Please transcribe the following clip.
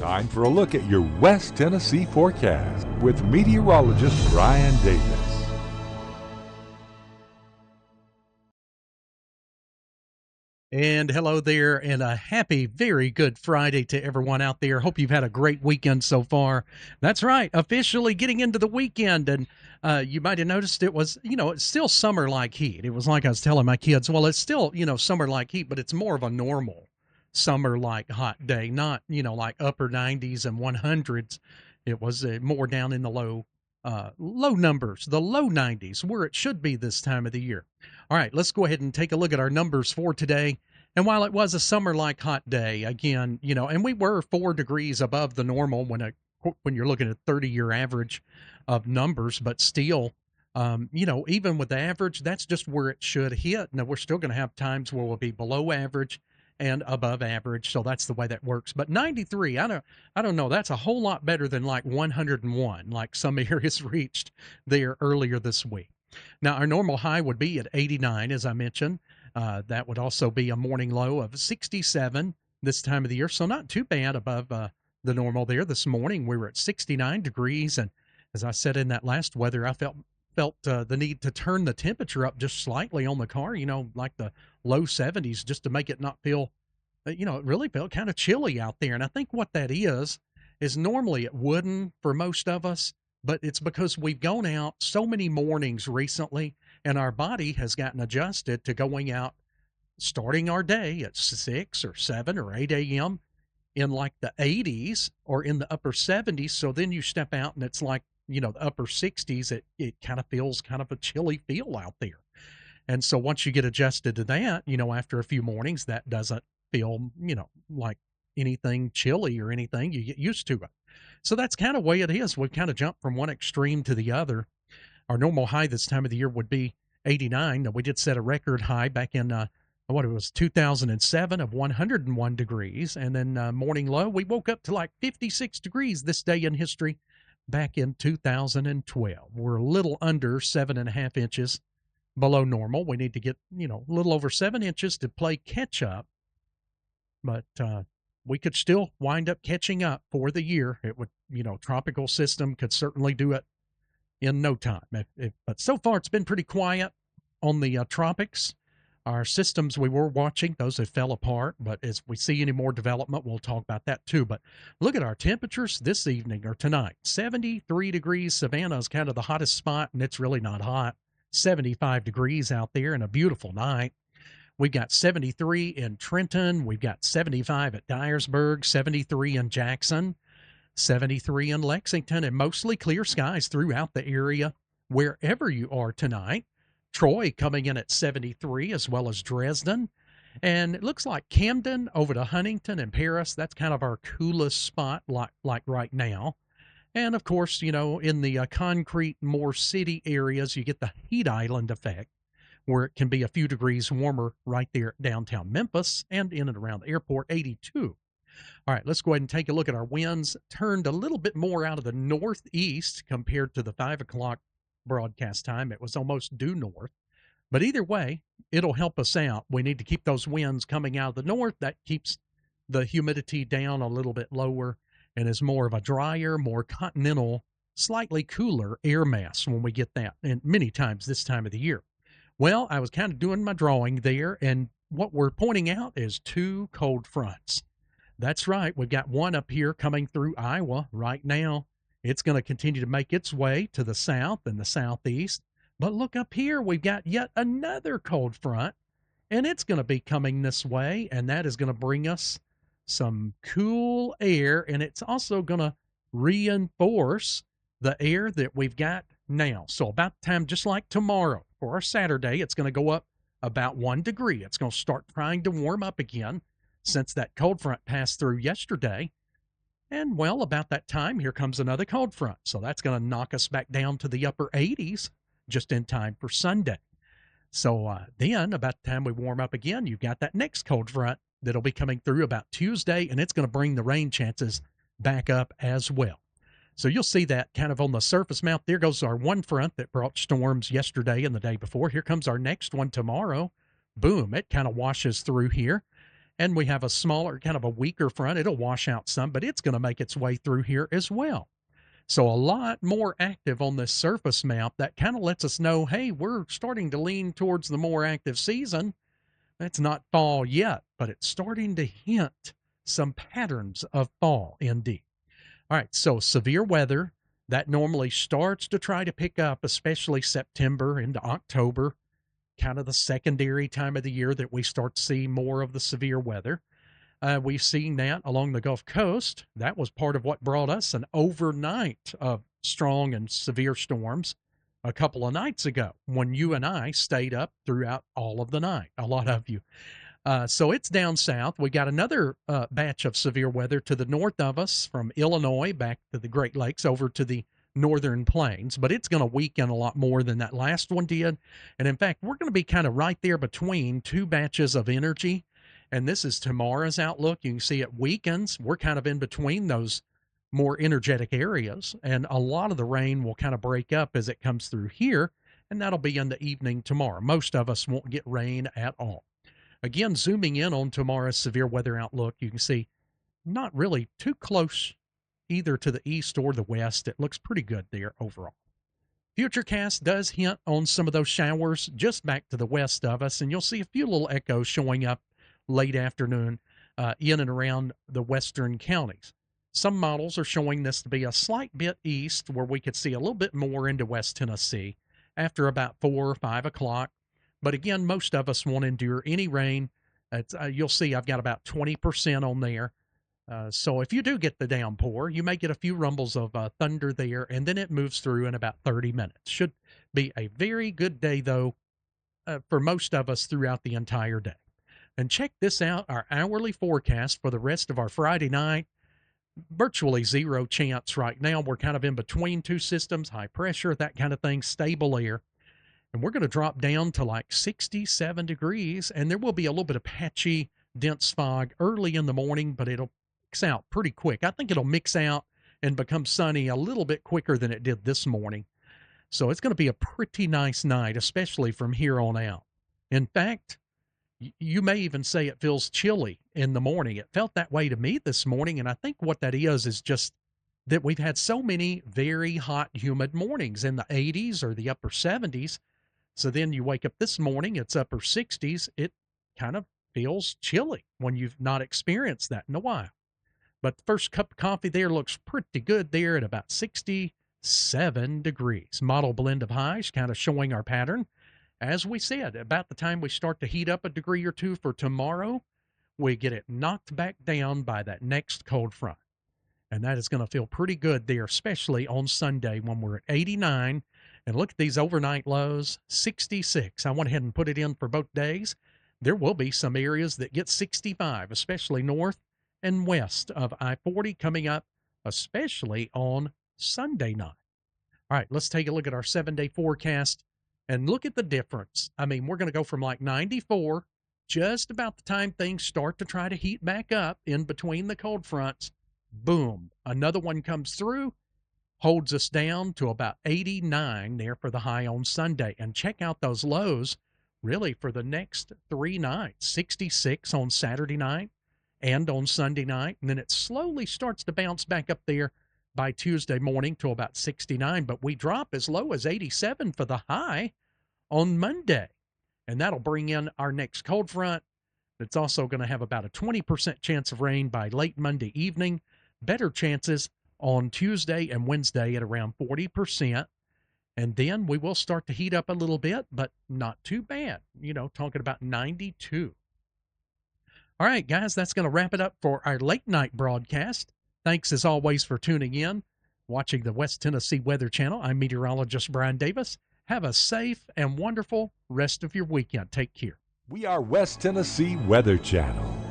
Time for a look at your West Tennessee forecast with meteorologist Brian Davis. And hello there, and a happy, very good Friday to everyone out there. Hope you've had a great weekend so far. That's right, officially getting into the weekend. And you might have noticed it was, it's still summer like heat. It was like I was telling my kids, well, it's still, summer like heat, but it's more of a normal summer like hot day, not, like upper 90s and 100s. It was more down in the low numbers, the low 90s, where it should be this time of the year. All right, let's go ahead and take a look at our numbers for today. And while it was a summer-like hot day, again, and we were 4 degrees above the normal when you're looking at 30-year average of numbers, but still, even with the average, that's just where it should hit. Now, we're still going to have times where we'll be below average and above average, so that's the way that works. But 93, I don't know, that's a whole lot better than like 101, like some areas reached there earlier this week. Now, our normal high would be at 89, as I mentioned. That would also be a morning low of 67 this time of the year, so not too bad above the normal there. This morning, we were at 69 degrees, and as I said in that last weather, I felt the need to turn the temperature up just slightly on the car, like the low 70s, just to make it not feel, it really felt kind of chilly out there. And I think what that is normally it wouldn't for most of us, but it's because we've gone out so many mornings recently, and our body has gotten adjusted to going out, starting our day at 6 or 7 or 8 a.m. in like the 80s or in the upper 70s. So then you step out and it's like, the upper 60s, it kind of feels kind of a chilly feel out there. And so once you get adjusted to that, after a few mornings, that doesn't feel, like anything chilly or anything. You get used to it. So that's kind of the way it is. We've kind of jumped from one extreme to the other. Our normal high this time of the year would be 89. Now, we did set a record high back in, 2007 of 101 degrees. And then morning low, we woke up to like 56 degrees this day in history back in 2012. We're a little under 7.5 inches below normal. We need to get, a little over 7 inches to play catch up. But we could still wind up catching up for the year. It would, tropical system could certainly do it in no time. But so far, it's been pretty quiet on the tropics. Our systems we were watching, those have fell apart. But as we see any more development, we'll talk about that too. But look at our temperatures this evening or tonight. 73 degrees. Savannah is kind of the hottest spot, and it's really not hot. 75 degrees out there and a beautiful night. We've got 73 in Trenton. We've got 75 at Dyersburg, 73 in Jackson, 73 in Lexington, and mostly clear skies throughout the area wherever you are tonight. Troy coming in at 73, as well as Dresden. And it looks like Camden over to Huntington and Paris, that's kind of our coolest spot like right now. And, of course, in the concrete, more city areas, you get the heat island effect, where it can be a few degrees warmer right there at downtown Memphis and in and around the airport, 82. All right, let's go ahead and take a look at our winds. Turned a little bit more out of the northeast compared to the 5 o'clock broadcast time. It was almost due north. But either way, it'll help us out. We need to keep those winds coming out of the north. That keeps the humidity down a little bit lower and is more of a drier, more continental, slightly cooler air mass when we get that, and many times this time of the year. Well, I was kind of doing my drawing there, and what we're pointing out is 2 cold fronts. That's right. We've got one up here coming through Iowa right now. It's going to continue to make its way to the south and the southeast. But look up here, we've got yet another cold front, and it's going to be coming this way, and that is going to bring us some cool air, and it's also going to reinforce the air that we've got now. So about time, just like tomorrow, for our Saturday, it's going to go up about 1 degree. It's going to start trying to warm up again since that cold front passed through yesterday. And, well, about that time, here comes another cold front. So that's going to knock us back down to the upper 80s just in time for Sunday. So then, about the time we warm up again, you've got that next cold front that'll be coming through about Tuesday, and it's going to bring the rain chances back up as well. So you'll see that kind of on the surface mount. There goes our one front that brought storms yesterday and the day before. Here comes our next one tomorrow. Boom, it kind of washes through here. And we have a smaller, kind of a weaker front. It'll wash out some, but it's going to make its way through here as well. So a lot more active on this surface map. That kind of lets us know, hey, we're starting to lean towards the more active season. It's not fall yet, but it's starting to hint some patterns of fall indeed. All right, so severe weather, that normally starts to try to pick up, especially September into October, kind of the secondary time of the year that we start to see more of the severe weather. We've seen that along the Gulf Coast. That was part of what brought us an overnight of strong and severe storms a couple of nights ago when you and I stayed up throughout all of the night, a lot of you. So it's down south. We got another batch of severe weather to the north of us from Illinois back to the Great Lakes over to the northern plains, but it's going to weaken a lot more than that last one did. And in fact, we're going to be kind of right there between two batches of energy. And this is tomorrow's outlook. You can see it weakens. We're kind of in between those more energetic areas, and a lot of the rain will kind of break up as it comes through here, and that'll be in the evening tomorrow. Most of us won't get rain at all. Again, zooming in on tomorrow's severe weather outlook, you can see not really too close either to the east or the west. It looks pretty good there overall. Futurecast does hint on some of those showers just back to the west of us, and you'll see a few little echoes showing up late afternoon in and around the western counties. Some models are showing this to be a slight bit east, where we could see a little bit more into West Tennessee after about 4 or 5 o'clock. But again, most of us won't endure any rain. You'll see I've got about 20% on there. So if you do get the downpour, you may get a few rumbles of thunder there, and then it moves through in about 30 minutes. Should be a very good day, though, for most of us throughout the entire day. And check this out, our hourly forecast for the rest of our Friday night. Virtually zero chance right now. We're kind of in between two systems, high pressure, that kind of thing, stable air. And we're going to drop down to like 67 degrees, and there will be a little bit of patchy, dense fog early in the morning, but it'll mix out pretty quick. I think it'll mix out and become sunny a little bit quicker than it did this morning. So it's going to be a pretty nice night, especially from here on out. In fact, you may even say it feels chilly in the morning. It felt that way to me this morning, and I think what that is just that we've had so many very hot, humid mornings in the 80s or the upper 70s. So then you wake up this morning, it's upper 60s. It kind of feels chilly when you've not experienced that in a while. But the first cup of coffee there looks pretty good there at about 67 degrees. Model blend of highs kind of showing our pattern. As we said, about the time we start to heat up a degree or two for tomorrow, we get it knocked back down by that next cold front. And that is going to feel pretty good there, especially on Sunday when we're at 89. And look at these overnight lows, 66. I went ahead and put it in for both days. There will be some areas that get 65, especially north and west of I-40 coming up, especially on Sunday night. All right, let's take a look at our 7-day forecast. And look at the difference. I mean, we're going to go from like 94, just about the time things start to try to heat back up in between the cold fronts. Boom, another one comes through, holds us down to about 89 there for the high on Sunday. And check out those lows really for the next 3 nights, 66 on Saturday night and on Sunday night. And then it slowly starts to bounce back up there by Tuesday morning to about 69, but we drop as low as 87 for the high on Monday. And that'll bring in our next cold front. It's also going to have about a 20% chance of rain by late Monday evening. Better chances on Tuesday and Wednesday at around 40%. And then we will start to heat up a little bit, but not too bad. Talking about 92. All right, guys, that's going to wrap it up for our late night broadcast. Thanks, as always, for tuning in, watching the West Tennessee Weather Channel. I'm meteorologist Brian Davis. Have a safe and wonderful rest of your weekend. Take care. We are West Tennessee Weather Channel.